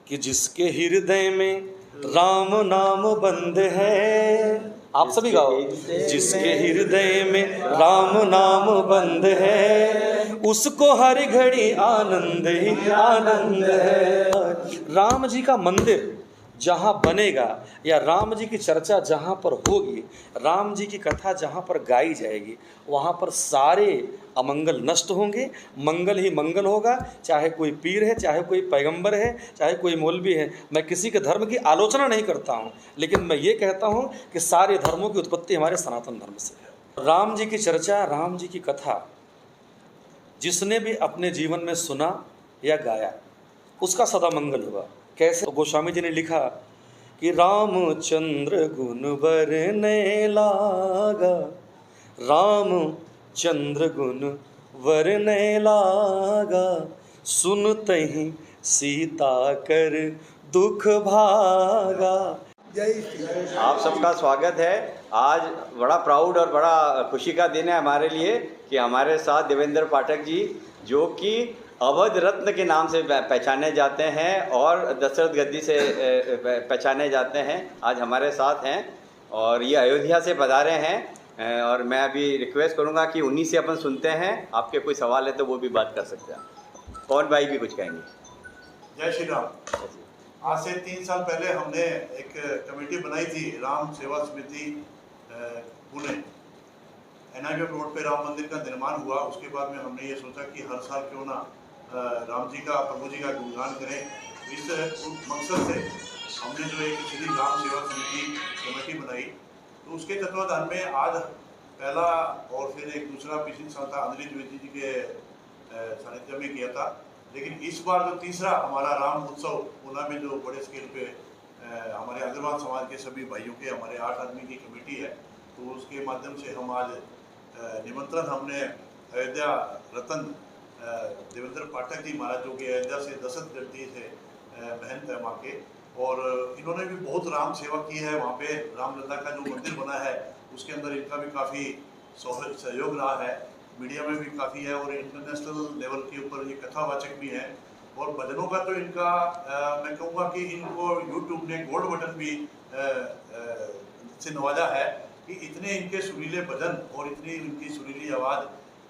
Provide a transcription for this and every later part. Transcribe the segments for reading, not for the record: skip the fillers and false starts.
कि जिसके हृदय में राम नाम बंद है, आप सभी गाओ, जिसके हृदय में राम नाम बंद है, उसको हर घड़ी आनंद ही आनंद है। राम जी का मंदिर जहाँ बनेगा या राम जी की चर्चा जहाँ पर होगी, राम जी की कथा जहाँ पर गाई जाएगी, वहाँ पर सारे अमंगल नष्ट होंगे, मंगल ही मंगल होगा। चाहे कोई पीर है, चाहे कोई पैगंबर है, चाहे कोई मौलवी है। मैं किसी के धर्म की आलोचना नहीं करता हूँ, लेकिन मैं ये कहता हूँ कि सारे धर्मों की उत्पत्ति हमारे सनातन धर्म से है। राम जी की चर्चा, राम जी की कथा जिसने भी अपने जीवन में सुना या गाया, उसका सदा मंगल होगा। कैसे? तो गोस्वामी जी ने लिखा कि रामचंद्र गुण वरने लागा, रामचंद्र गुण वरने लागा, सुनते ही सीता कर दुख भागा। आप सबका स्वागत है। आज बड़ा प्राउड और बड़ा खुशी का दिन है हमारे लिए कि हमारे साथ देवेंद्र पाठक जी, जो कि अवध रत्न के नाम से पहचाने जाते हैं और दशरथ गद्दी से पहचाने जाते हैं, आज हमारे साथ हैं और ये अयोध्या से पधारे हैं। और मैं अभी रिक्वेस्ट करूंगा कि उन्हीं से अपन सुनते हैं। आपके कोई सवाल है तो वो भी बात कर सकते हैं। पवन भाई भी कुछ कहेंगे। जय श्री राम। आज से 3 साल पहले हमने एक कमेटी बनाई थी, राम सेवा समिति पुणे। एनआईवी रोड पे राम मंदिर का निर्माण हुआ। उसके बाद में हमने ये सोचा कि हर साल क्यों ना राम जी का, प्रभु जी का गुणगान करें। इस मकसद से हमने जो एक श्री राम सेवा समिति कमेटी बनाई, तो उसके तत्वाधान में आज पहला और फिर एक दूसरा पिछले साल था अंजलि द्विवेदी जी के सानिध्य में किया था। लेकिन इस बार जो तीसरा हमारा राम उत्सव पूना में जो बड़े स्केल पे हमारे अग्रवाल समाज के सभी भाइयों के, हमारे 8 आदमी की कमेटी है, तो उसके माध्यम से हम आज निमंत्रण हमने अयोध्या रतन देवेंद्र पाठक जी महाराज, जो कि अयोध्या से दशरथ गद्दी से महंत है माँ के, और इन्होंने भी बहुत राम सेवा की है। वहाँ पे रामलला का जो मंदिर बना है उसके अंदर इनका भी काफ़ी सहयोग रहा है, मीडिया में भी काफ़ी है, और इंटरनेशनल लेवल के ऊपर ये कथावाचक भी हैं। और भजनों का तो इनका मैं कहूँगा कि इनको यूट्यूब ने गोल्ड बटन भी से नवाजा है कि इतने इनके सुरीले भजन और इतनी इनकी सुरीली आवाज़,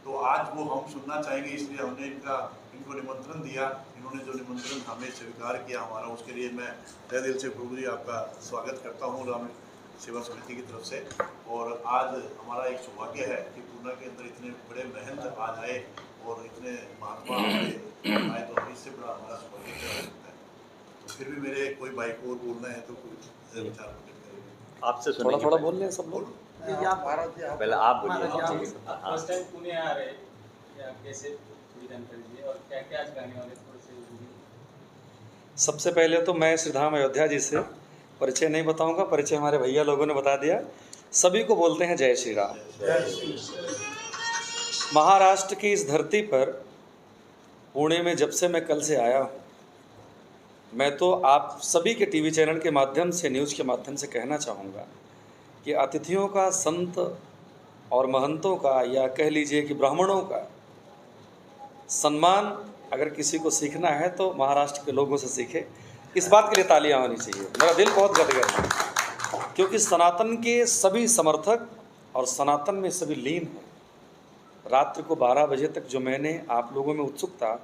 तो आज वो हम सुनना चाहेंगे, इसलिए हमने इनको निमंत्रण दिया। इन्होंने जो निमंत्रण हमें स्वीकार किया हमारा, उसके लिए मैं तहे दिल से प्रभु जी आपका स्वागत करता हूँ राम सेवा समिति की तरफ से। और आज हमारा एक सौभाग्य है कि पूना के अंदर इतने बड़े महंत आज आए और इतने महात्मा आए, तो इससे बड़ा हमारा सौभाग्य क्या हो सकता है। तो फिर भी मेरे कोई भाई को बोलना है तो कुछ विचार आपसे थोड़ा थोड़ा बोल रहे हैं सब लोग। पहले आप बोलिए। फर्स्ट टाइम पुणे आ रहे हैं, कैसे थोड़ी जानकारी दीजिए और क्या क्या आज गाने वाले थोड़े से। सबसे पहले तो मैं श्रीधाम अयोध्या जी से परिचय नहीं बताऊंगा, परिचय हमारे भैया लोगों ने बता दिया। सभी को बोलते हैं जय श्री राम। महाराष्ट्र की इस धरती पर पुणे में जब से मैं कल से आया हूँ, मैं तो आप सभी के टीवी चैनल के माध्यम से, न्यूज़ के माध्यम से कहना चाहूँगा कि अतिथियों का, संत और महंतों का, या कह लीजिए कि ब्राह्मणों का सम्मान अगर किसी को सीखना है तो महाराष्ट्र के लोगों से सीखे। इस बात के लिए तालियां होनी चाहिए। मेरा दिल बहुत गदगद है, क्योंकि सनातन के सभी समर्थक और सनातन में सभी लीन हैं। रात्रि को 12 बजे तक जो मैंने आप लोगों में उत्सुकता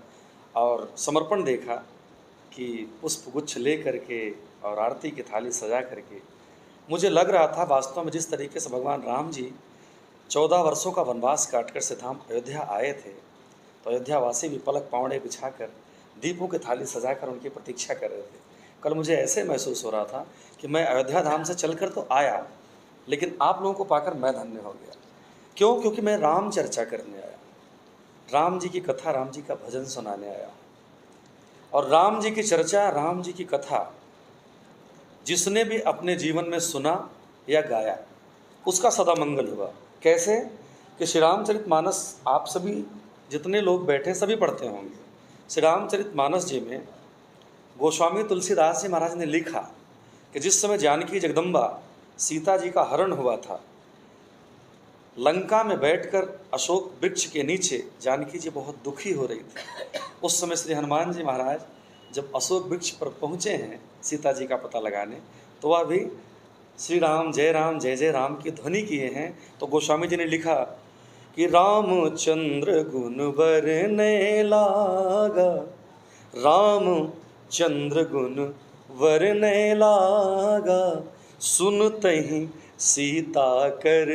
और समर्पण देखा कि पुष्पगुच्छ ले करके और आरती की थाली सजा करके, मुझे लग रहा था वास्तव में जिस तरीके से भगवान राम जी 14 वर्षों का वनवास काटकर सिद्धाम अयोध्या आए थे, तो अयोध्या वासी भी पलक पावड़े बिछाकर, दीपों की थाली सजाकर उनकी प्रतीक्षा कर रहे थे। कल मुझे ऐसे महसूस हो रहा था कि मैं अयोध्या धाम से चलकर तो आया, लेकिन आप लोगों को पाकर मैं धन्य हो गया। क्यों? क्योंकि मैं राम चर्चा करने आया, राम जी की कथा, राम जी का भजन सुनाने आया। और राम जी की चर्चा, राम जी की कथा जिसने भी अपने जीवन में सुना या गाया, उसका सदा मंगल होगा। कैसे? कि श्री रामचरितमानस आप सभी जितने लोग बैठे सभी पढ़ते होंगे। श्री रामचरितमानस जी में गोस्वामी तुलसीदास जी महाराज ने लिखा कि जिस समय जानकी जगदम्बा सीता जी का हरण हुआ था, लंका में बैठकर अशोक वृक्ष के नीचे जानकी जी बहुत दुखी हो रही थी। उस समय श्री हनुमान जी महाराज जब अशोक वृक्ष पर पहुँचे हैं सीता जी का पता लगाने, तो वह भी श्री राम जय जय राम की ध्वनि किए हैं। तो गोस्वामी जी ने लिखा कि रामचंद्र गुण वरने लागा, रामचंद्र गुण वरने लागा, सुनते ही सीता कर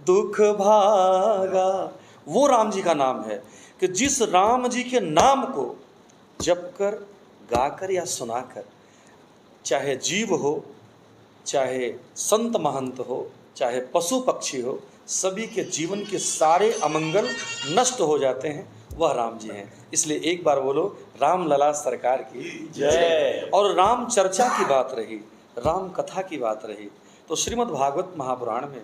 दुख भागा। वो राम जी का नाम है कि जिस राम जी के नाम को जप कर, गाकर या सुनाकर, चाहे जीव हो, चाहे संत महंत हो, चाहे पशु पक्षी हो, सभी के जीवन के सारे अमंगल नष्ट हो जाते हैं, वह राम जी हैं। इसलिए एक बार बोलो राम लला सरकार की जय। और राम चर्चा की बात रही, राम कथा की बात रही, तो श्रीमद् भागवत महापुराण में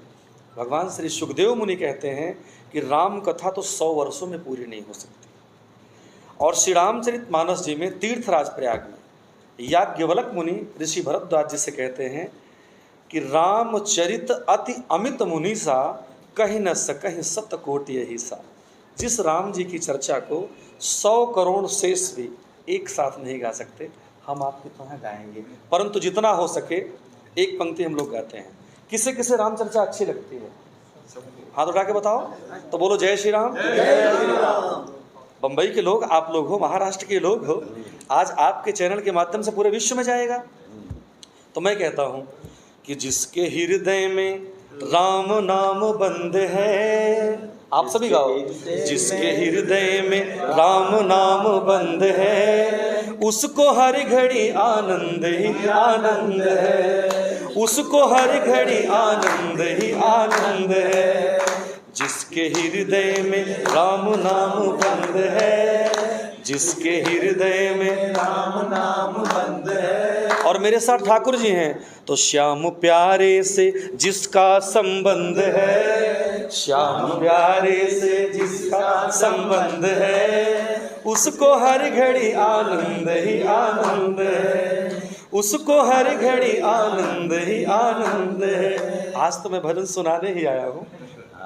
भगवान श्री सुखदेव मुनि कहते हैं कि राम कथा तो 100 वर्षों में पूरी नहीं हो सकती। और श्री रामचरित मानस जी में तीर्थराज प्रयाग में याज्ञवल्क्य मुनि ऋषि भरद्वाज जी से कहते हैं कि रामचरित अति अमित मुनि सा, कहीं न सकहीं सत कोटि यही सा। जिस राम जी की चर्चा को 100 करोड़ शेष भी एक साथ नहीं गा सकते, हम आपके कहाँ गाएंगे, परंतु जितना हो सके एक पंक्ति हम लोग गाते हैं। किसे किसे राम चर्चा अच्छी लगती है, हाथ उठा के बताओ, तो बोलो जय श्री राम। बंबई के लोग आप लोग हो, महाराष्ट्र के लोग हो, आज आपके चैनल के माध्यम से पूरे विश्व में जाएगा। तो मैं कहता हूं कि जिसके हृदय में राम नाम बंद है, आप सभी गाओ, जिसके हृदय में राम नाम बंद है, उसको हर घड़ी आनंद ही आनंद है, उसको हर घड़ी आनंद ही आनंद है। जिसके हृदय में राम नाम बंद है, जिसके हृदय में राम नाम बंद है। और मेरे साथ ठाकुर जी हैं, तो श्याम प्यारे से जिसका संबंध है, श्याम प्यारे से जिसका संबंध है, उसको हर घड़ी आनंद ही आनंद है, उसको हर घड़ी आनंद ही आनंद है। आज तो मैं भजन सुनाने ही आया हूँ,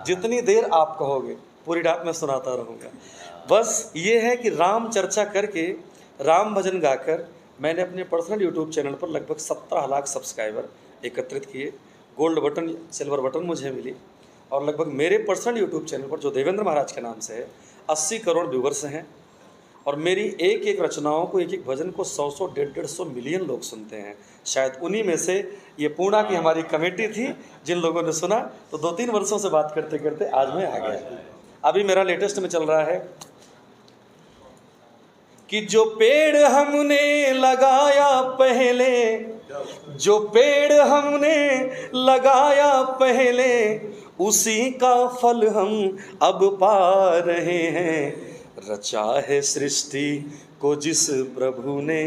जितनी देर आप कहोगे पूरी रात में सुनाता रहूँगा। बस ये है कि राम चर्चा करके, राम भजन गाकर मैंने अपने पर्सनल यूट्यूब चैनल पर लगभग 17 लाख सब्सक्राइबर एकत्रित किए। गोल्ड बटन, सिल्वर बटन मुझे मिली, और लगभग मेरे पर्सनल यूट्यूब चैनल पर जो देवेंद्र महाराज के नाम से है 80 करोड़ व्यूवर्स हैं। और मेरी एक एक रचनाओं को, एक एक भजन को 100 150 मिलियन लोग सुनते हैं। शायद उन्हीं में से ये पूर्णा की हमारी कमेटी थी जिन लोगों ने सुना। तो 2-3 वर्षों से बात करते करते आज मैं आ गया। अभी मेरा लेटेस्ट में चल रहा है कि जो पेड़ हमने लगाया पहले, जो पेड़ हमने लगाया पहले, उसी का फल हम अब पा रहे हैं। रचा है सृष्टि को जिस प्रभु ने,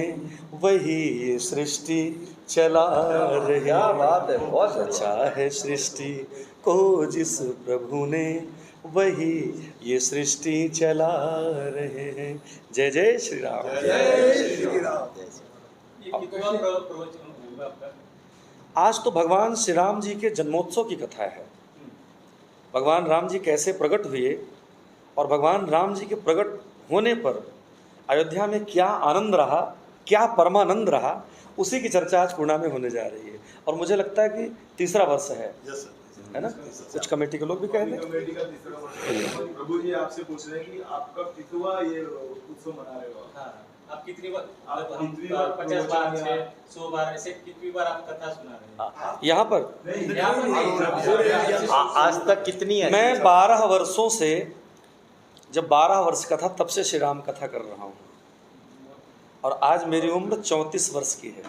वही ये सृष्टि चला रहे। क्या बात है, बहुत रचा है सृष्टि को जिस प्रभु ने, वही ये सृष्टि चला रहे हैं। जय जय श्री राम। जय श्री राम। आज तो भगवान श्री राम जी के जन्मोत्सव की कथा है। भगवान राम जी कैसे प्रकट हुए और भगवान राम जी के प्रकट होने पर अयोध्या में क्या आनंद रहा, क्या परमानंद रहा, उसी की चर्चा आज पूर्णा में होने जा रही है। और मुझे लगता है कि तीसरा वर्ष है ना, कुछ कमेटी के लोग भी कह दें। कमेटी का तीसरा वर्ष। प्रभु जी आपसे पूछ रहे हैं कि आपका कितवा ये उत्सव मना रहे हो? हाँ, आप कितनी बार, आप कितनी बार 50 बार, 100 बार, ऐसे कितनी बार आप कथा सुना रहे हैं? यहाँ पर आज तक कितनी है? मैं 12 वर्षों से, जब 12 वर्ष का था तब से श्री राम कथा कर रहा हूँ, और आज मेरी उम्र 34 वर्ष की है।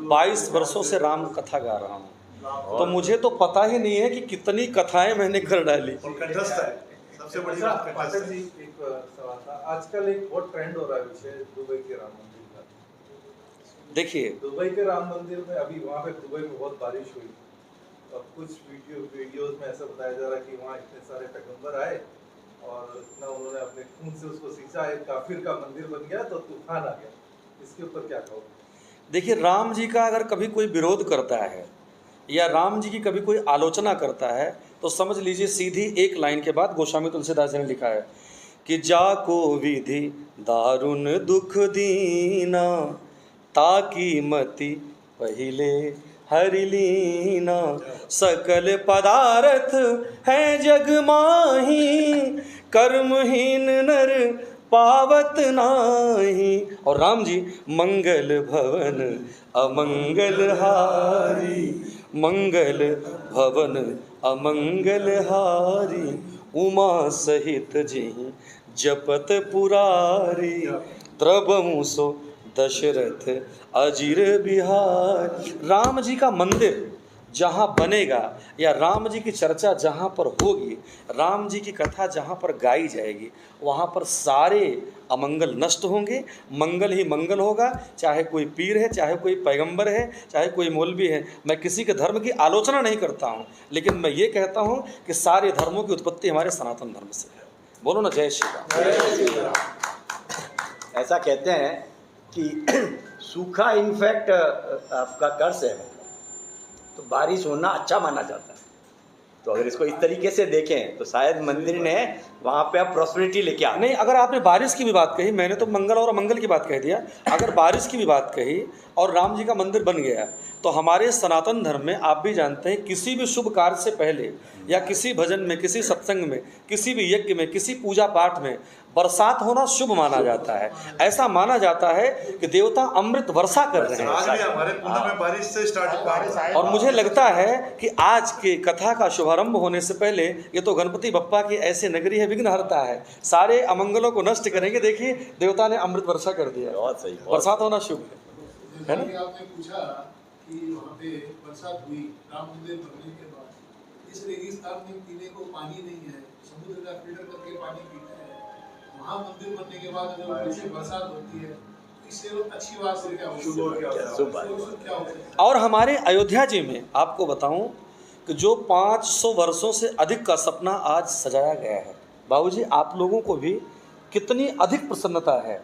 22 वर्षों से राम कथा गा रहा हूँ। तो मुझे तो पता ही नहीं है कि कितनी कथाएं मैंने कर डाली। और कंठस्थ है, सबसे बड़ी बात कंठस्थ पाठक है। जी, एक सवाल था। आजकल एक बहुत ट्रेंड हो रहा है विषय दुबई के राम मंदिर का। देखिए, दुबई के राम मंदिर में अभी वहाँ पे दुबई में बहुत बारिश हुई, और कुछ वीडियोस में ऐसा बताया जा रहा है कि वहाँ इतने सारे पैगंबर आए और इतना उन्होंने अपने खून से उसको सींचा, एक काफिर का मंदिर बन गया, तो तूफान आ गया। इसके ऊपर क्या कहो? देखिए, राम जी का अगर कभी कोई विरोध करता है या राम जी की कभी कोई आलोचना करता है, तो समझ लीजिए सीधी एक लाइन के बाद गोस्वामी तुलसीदास जी ने लिखा है कि जाको विधि दारुण दुख दीना, ताकि मति पहिले हरि लीना। सकल पदार्थ है जग माही, कर्महीन नर पावत नाही। और राम जी मंगल भवन अमंगल हारी, मंगल भवन अमंगल हारी। उमा सहित जी जपत पुरारी, त्रबहु सो दशरथ अजिर बिहार। राम जी का मंदिर जहाँ बनेगा या राम जी की चर्चा जहाँ पर होगी, राम जी की कथा जहाँ पर गाई जाएगी, वहाँ पर सारे अमंगल नष्ट होंगे, मंगल ही मंगल होगा। चाहे कोई पीर है, चाहे कोई पैगंबर है, चाहे कोई मौलवी है। मैं किसी के धर्म की आलोचना नहीं करता हूँ, लेकिन मैं ये कहता हूँ कि सारे धर्मों की उत्पत्ति हमारे सनातन धर्म से है। बोलो ना जय श्री राम। ऐसा कहते हैं कि सूखा इनफैक्ट आपका कर्ज है, तो बारिश होना अच्छा माना जाता है। तो अगर इसको इस तरीके से देखें तो शायद मंदिर ने वहाँ पे आप प्रॉस्पेरिटी लेके आ। नहीं, अगर आपने बारिश की भी बात कही, मैंने तो मंगल और अमंगल की बात कह दिया। अगर बारिश की भी बात कही और राम जी का मंदिर बन गया, तो हमारे सनातन धर्म में आप भी जानते हैं, किसी भी शुभ कार्य से पहले या किसी भजन में, किसी सत्संग में, किसी भी यज्ञ में, किसी पूजा पाठ में बरसात होना शुभ माना जाता है। ऐसा माना जाता है कि देवता अमृत वर्षा कर रहे हैं। आज भी हमारे पुणे में बारिश से स्टार्ट बारिश आए। और मुझे लगता है कि आज के कथा का शुभारंभ होने से पहले ये तो गणपति बप्पा की ऐसी नगरी है, विघ्नहर्ता है, सारे अमंगलों को नष्ट करेंगे। देखिए देवता ने अमृत वर्षा कर दिया, बहुत सही, बरसात होना शुभ है ना। आपने पूछा कि वहाँ पे बरसात हुई राम मंदिर बनने के बाद, इस रेगिस्तान में पीने को पानी नहीं है, समुद्र का फिल्टर करके पानी पीते हैं। वहाँ मंदिर बनने के बाद अगर वैसे बरसात होती है, इससे अच्छी बात से क्या होती है। और हमारे अयोध्या जी में आपको बताऊं कि जो 500 वर्षों से अधिक का सपना आज सजाया गया है, बाबूजी आप लोगों को भी कितनी अधिक प्रसन्नता है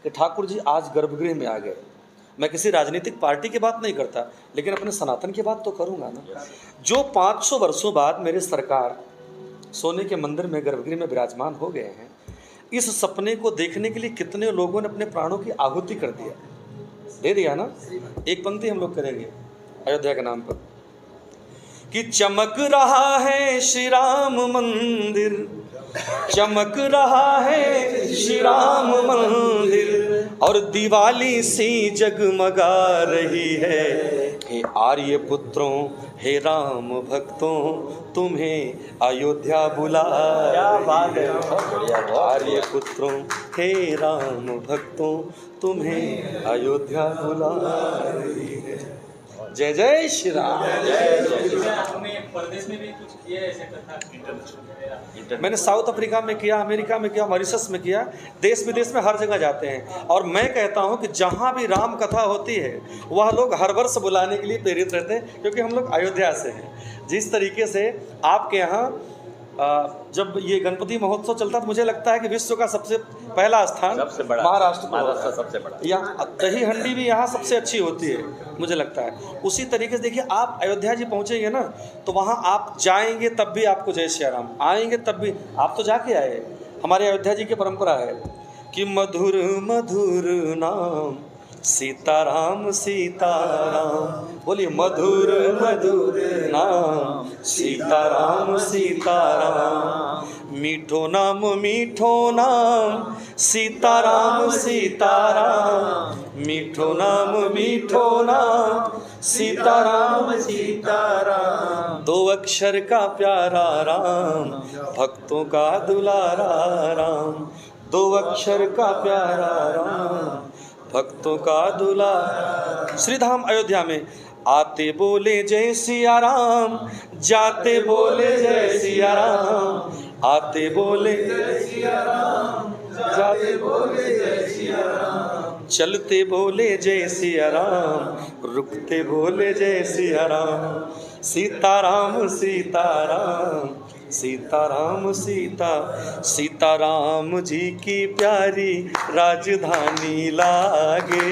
कि ठाकुर जी आज गर्भगृह में आ गए। मैं किसी राजनीतिक पार्टी की बात नहीं करता, लेकिन अपने सनातन की बात तो करूंगा ना। जो 500 वर्षों बाद मेरे सरकार सोने के मंदिर में गर्भगृह में विराजमान हो गए हैं, इस सपने को देखने के लिए कितने लोगों ने अपने प्राणों की आहुति कर दिया, दे दिया ना। एक पंक्ति हम लोग करेंगे अयोध्या के नाम पर कि चमक रहा है श्री राम मंदिर, चमक रहा है श्री राम मंदिर, और दिवाली सी जगमगा रही है। हे आर्य पुत्रों, हे राम भक्तों, तुम्हें अयोध्या बुला रही है। आर्य पुत्रों, हे राम भक्तों, तुम्हें अयोध्या बुला रही है। जय जय श्री राम। हमने परदेश में भी कुछ किया है ऐसे कथा। मैंने साउथ अफ्रीका में किया, अमेरिका में किया, मॉरिशस में किया, देश विदेश में हर जगह जाते हैं। और मैं कहता हूं कि जहां भी राम कथा होती है वह लोग हर वर्ष बुलाने के लिए प्रेरित रहते हैं, क्योंकि हम लोग अयोध्या से हैं। जिस तरीके से आपके यहाँ जब ये गणपति महोत्सव चलता है तो मुझे लगता है कि विश्व का सबसे पहला स्थान महाराष्ट्र को होता है। सबसे बड़ा यहाँ दही हंडी भी यहाँ सबसे अच्छी होती है मुझे लगता है। उसी तरीके से देखिए, आप अयोध्या जी पहुँचेंगे ना, तो वहाँ आप जाएंगे तब भी आपको जय श्री राम, आएंगे तब भी। आप तो जाके आए, हमारे अयोध्या जी की परंपरा है कि मधुर मधुर नाम सीताराम सीताराम। बोलिए मधुर मधुर नाम सीताराम सीताराम, मीठो नाम सीताराम सीताराम, मीठो नाम सीताराम सीताराम। दो अक्षर का प्यारा राम, भक्तों का दुलारा राम, दो अक्षर का प्यारा राम, भक्तों का दुलारा। श्रीधाम अयोध्या में आते बोले जय सिया राम, जाते बोले जय सिया राम, आते बोले जय सिया राम, जाते बोले जय सिया राम, चलते बोले जय सिया राम, रुकते बोले जय सिया राम। सीताराम सीताराम सीताराम सीताराम जी की प्यारी राजधानी लागे,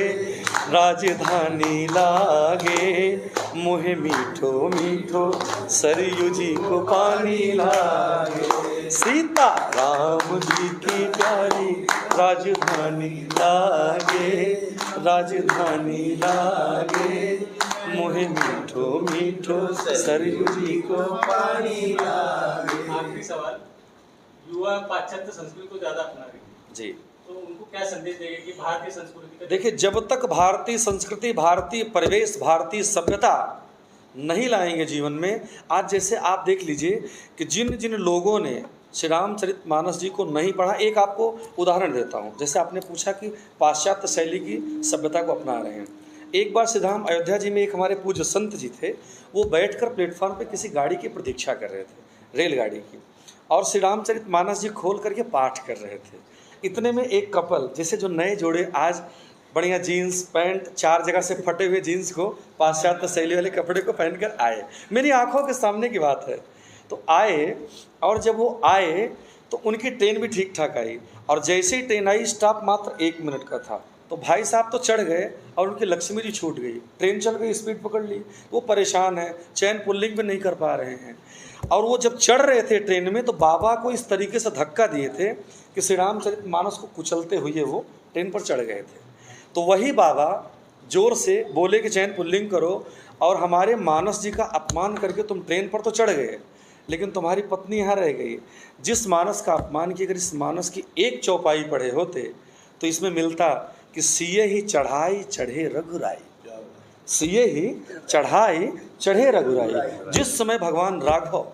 राजधानी लागे, मुहे मीठो मीठो सरयू जी को पानी लागे। सीता राम जी की प्यारी राजधानी लागे, राजधानी लागे, मुहे मीठो मीठो सरयू जी को पानी लागे। आखिरी सवाल, युवा पाश्चात्य संस्कृति को ज्यादा अपना रहे हैं, जी, तो उनको क्या संदेश देंगे कि भारतीय संस्कृति का देखिए, जब तक भारतीय संस्कृति, भारतीय परिवेश, भारतीय सभ्यता नहीं लाएंगे जीवन में, आज जैसे आप देख लीजिए कि जिन जिन लोगों ने श्री रामचरितमानस जी को नहीं पढ़ा, एक आपको उदाहरण देता हूँ। जैसे आपने पूछा कि पाश्चात्य शैली की सभ्यता को अपना रहे हैं। एक बार श्रीधाम अयोध्या जी में एक हमारे पूज्य संत जी थे, वो बैठकर प्लेटफॉर्म पे किसी गाड़ी की प्रतीक्षा कर रहे थे, रेलगाड़ी की, और श्री रामचरितमानस जी खोल करके पाठ कर रहे थे। इतने में एक कपल, जैसे जो नए जोड़े आज बढ़िया जीन्स पैंट, 4 जगह से फटे हुए जीन्स को पाश्चात्य शैली वाले कपड़े को पहनकर आए, मेरी आंखों के सामने की बात है। तो आए, और जब वो आए तो उनकी ट्रेन भी ठीक ठाक आई, और जैसे ही ट्रेन आई, स्टॉप मात्र 1 मिनट का था, तो भाई साहब तो चढ़ गए और उनकी लक्ष्मी जी छूट गई। ट्रेन चल गई, स्पीड पकड़ ली, वो परेशान है, चैन पुल्लिंग भी नहीं कर पा रहे हैं। और वो जब चढ़ रहे थे ट्रेन में, तो बाबा को इस तरीके से धक्का दिए थे कि श्री रामचरितमानस को कुचलते हुए वो ट्रेन पर चढ़ गए थे। तो वही बाबा जोर से बोले कि चैन पुल्लिंग करो, और हमारे मानस जी का अपमान करके तुम ट्रेन पर तो चढ़ गए, लेकिन तुम्हारी पत्नी यहाँ रह गई। जिस मानस का अपमान किया, अगर इस मानस की एक चौपाई पढ़े होते तो इसमें मिलता कि सिए ही चढ़ाई चढ़े रघुराई, सिए ही चढ़ाई चढ़े रघुराई। जिस समय भगवान राघव,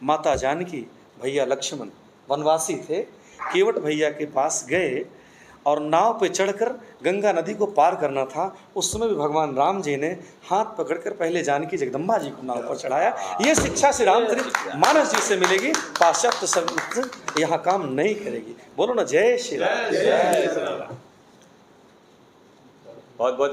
माता जानकी, भैया लक्ष्मण वनवासी थे, केवट भैया के पास गए और नाव पे चढ़कर गंगा नदी को पार करना था, उस समय भी भगवान राम जी ने हाथ पकड़कर पहले जानकी जगदम्बा जी को नाव पर चढ़ाया। ये शिक्षा श्री रामचरितमानस जी से मिलेगी, पाश्चात्य संस्कृति यहाँ काम नहीं करेगी। बोलो ना, जय श्री राम। बहुत बहुत